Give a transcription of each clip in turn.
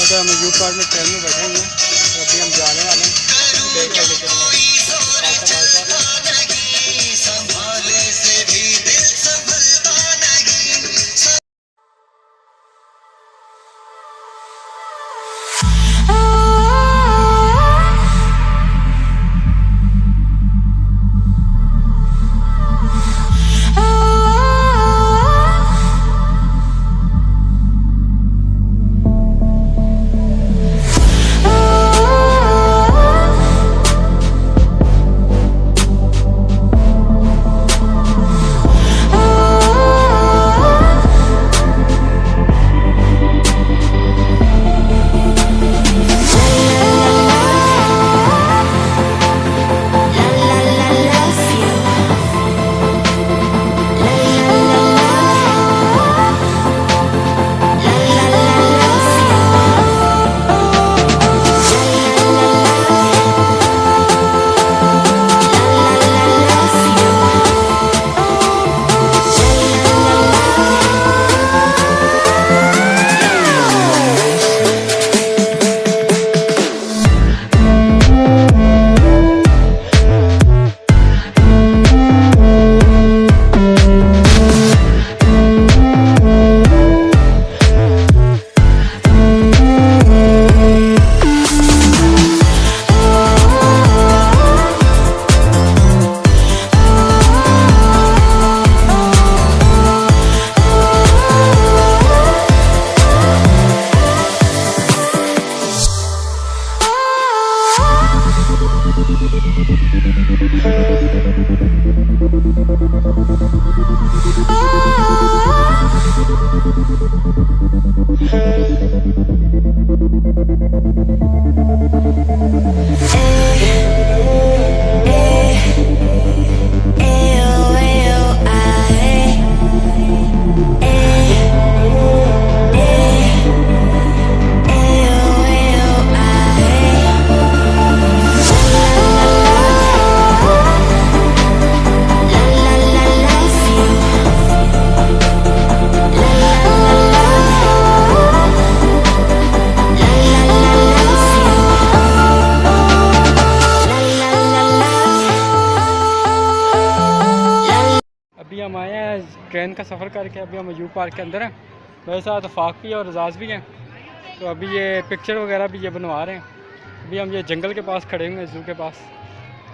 हम यूब पार्क में ट्रेन में बैठे हुए हैं, तो अभी हम जाने वाले हैं। अभी हम आए हैं ट्रेन का सफ़र करके। अभी हम यूब पार्क के अंदर हैं, मेरे साथ फाक भी है और रजाज भी हैं। तो अभी ये पिक्चर वगैरह भी ये बनवा रहे हैं। अभी हम ये जंगल के पास खड़े हुए हैं, ज़ू के पास।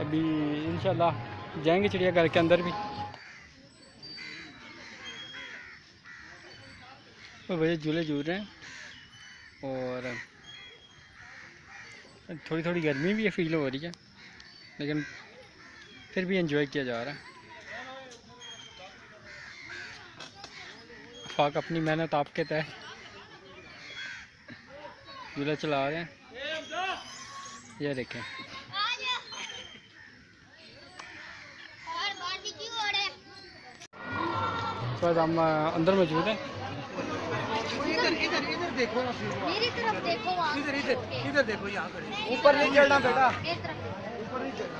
अभी इंशाल्लाह जाएंगे चिड़ियाघर के अंदर भी। तो भैया झूले झूल रहे हैं और थोड़ी थोड़ी गर्मी भी फील हो रही है, लेकिन फिर भी एंजॉय किया जा रहा है। फाक अपनी मेहनत आपके तय झूला चला रहे हैं, ये देखें। तो हम अंदर मौजूद हैं। इधर देखो ना, मेरी तरफ देखो, इधर देखो, यहाँ खड़े। ऊपर नहीं चढ़ना बेटा, ऊपर नहीं चढ़ना।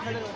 खड़े रहो।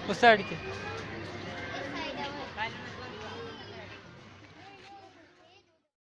उस साइड के